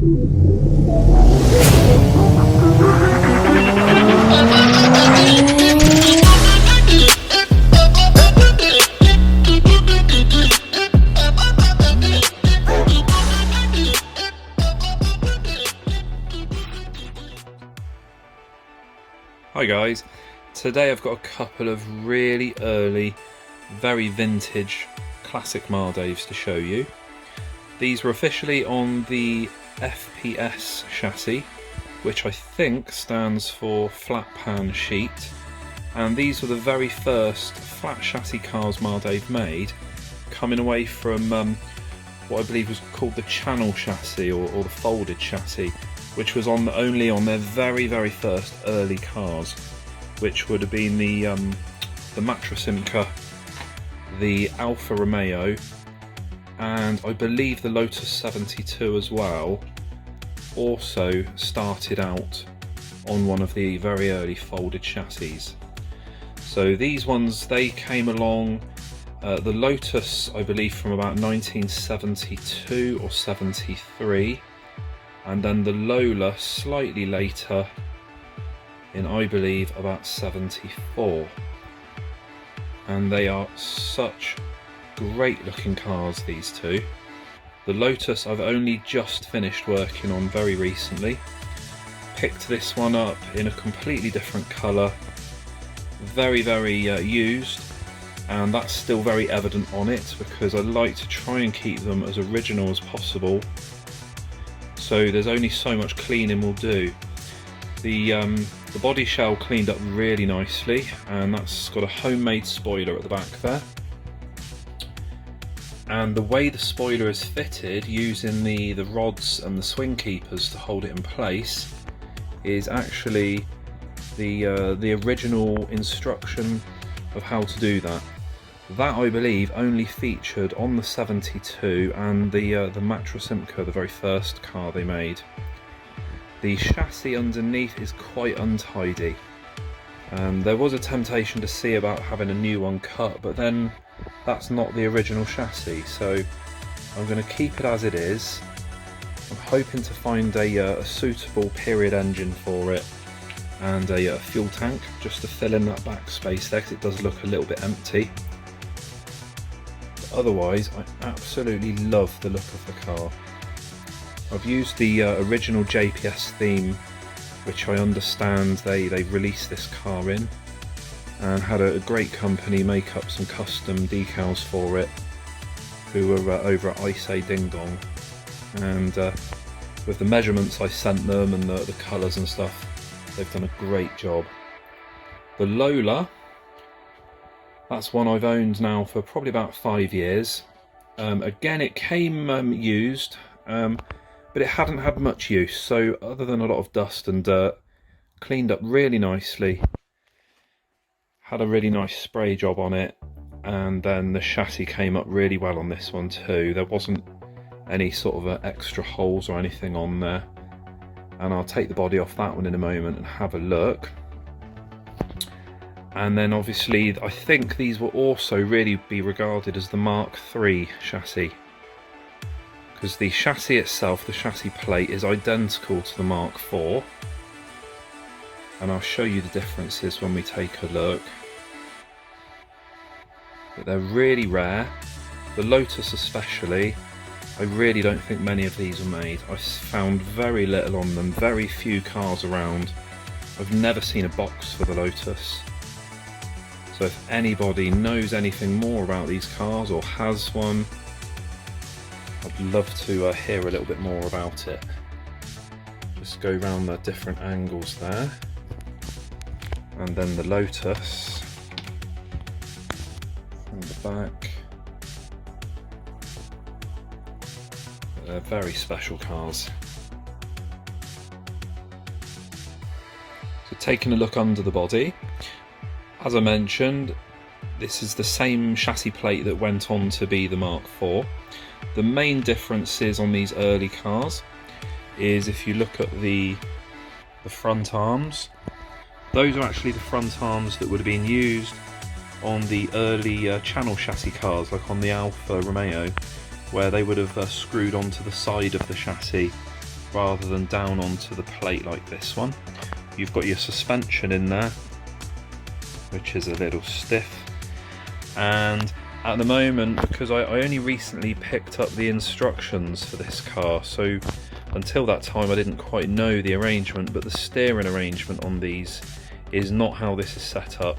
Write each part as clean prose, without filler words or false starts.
Hi guys, today I've got a couple of really early, very vintage classic Mardaves to show you. These were officially on the FPS chassis, which I think stands for flat pan sheet, and these were the very first flat chassis cars Mardave made, coming away from what I believe was called the channel chassis or the folded chassis, which was only on their very first early cars, which would have been the Matrasimca, the Alfa Romeo, and I believe the Lotus 72 as well, also started out on one of the very early folded chassis. So these ones, they came along, the Lotus I believe from about 1972 or 73, and then the Lola slightly later in, I believe, about 74. And they are such great looking cars, these two. The Lotus I've only just finished working on very recently. Picked this one up in a completely different colour, very used, and that's still very evident on it because I like to try and keep them as original as possible. So there's only so much cleaning we'll do. The body shell cleaned up really nicely, and that's got a homemade spoiler at the back there. And the way the spoiler is fitted, using the rods and the swing keepers to hold it in place, is actually the original instruction of how to do that. That, I believe, only featured on the 72 and the Matrasimca, the very first car they made. The chassis underneath is quite untidy. There was a temptation to see about having a new one cut, but then that's not the original chassis, so I'm going to keep it as it is. I'm hoping to find a suitable period engine for it and a fuel tank just to fill in that back space there, because it does look a little bit empty. Otherwise, I absolutely love the look of the car. I've used the original JPS theme, which I understand they released this car in, and had a great company make up some custom decals for it, who were over at Ice Ding Dong, and with the measurements I sent them and the colours and stuff, they've done a great job. The Lola, that's one I've owned now for probably about 5 years. Again, it came used, but it hadn't had much use, so other than a lot of dust and dirt, cleaned up really nicely. Had a really nice spray job on it, and then the chassis came up really well on this one too. There wasn't any sort of extra holes or anything on there, and I'll take the body off that one in a moment and have a look. And then obviously I think these will also really be regarded as the Mark III chassis, because the chassis itself, the chassis plate, is identical to the Mark IV, and I'll show you the differences when we take a look. But they're really rare. The Lotus especially, I really don't think many of these were made. I found very little on them, very few cars around. I've never seen a box for the Lotus. So if anybody knows anything more about these cars or has one, I'd love to hear a little bit more about it. Just go around the different angles there. And then the Lotus from the back. They're very special cars. So taking a look under the body, as I mentioned, this is the same chassis plate that went on to be the Mark IV. The main differences on these early cars is, if you look at the front arms, those are actually the front arms that would have been used on the early channel chassis cars, like on the Alfa Romeo, where they would have screwed onto the side of the chassis rather than down onto the plate like this one. You've got your suspension in there, which is a little stiff, and at the moment, because I only recently picked up the instructions for this car, so until that time I didn't quite know the arrangement, but the steering arrangement on these is not how this is set up.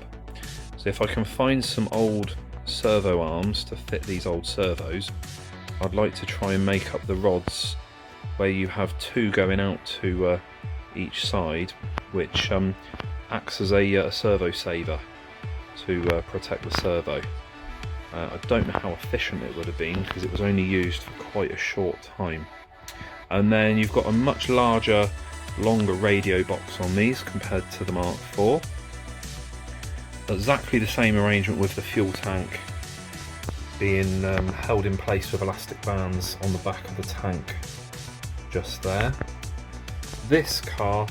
So if I can find some old servo arms to fit these old servos, I'd like to try and make up the rods where you have two going out to each side, which acts as a servo saver to protect the servo. I don't know how efficient it would have been because it was only used for quite a short time. And then you've got a much larger, longer radio box on these compared to the Mark IV. Exactly the same arrangement with the fuel tank being held in place with elastic bands on the back of the tank just there. This car,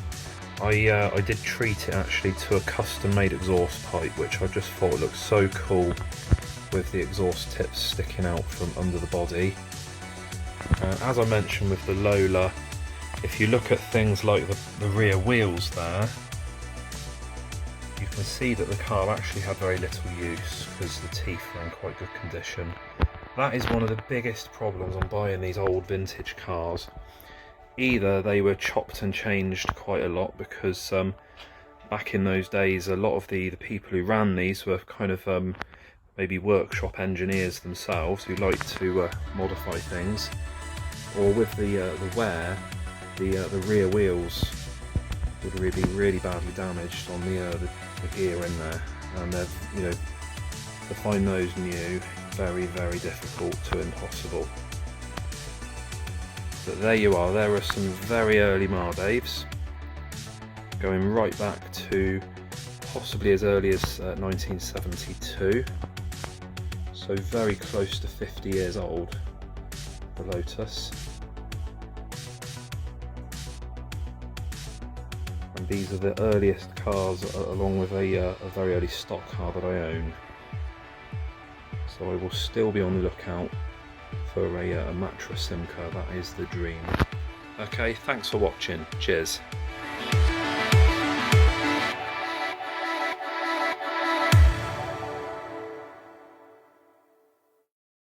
I did treat it actually to a custom made exhaust pipe, which I just thought looked so cool with the exhaust tips sticking out from under the body. As I mentioned with the Lola, if you look at things like the rear wheels there, you can see that the car actually had very little use because the teeth were in quite good condition. That is one of the biggest problems on buying these old vintage cars. Either they were chopped and changed quite a lot because back in those days a lot of the people who ran these were kind of maybe workshop engineers themselves who liked to modify things, or with the wear, the rear wheels would really be really badly damaged on the gear in there, and to find those new, very difficult to impossible. But there you are, there are some very early Mardaves, going right back to possibly as early as 1972, so very close to 50 years old, the Lotus. And these are the earliest cars, along with a very early stock car that I own. So I will still be on the lookout for a Matra Simca. That is the dream. Okay, thanks for watching. Cheers.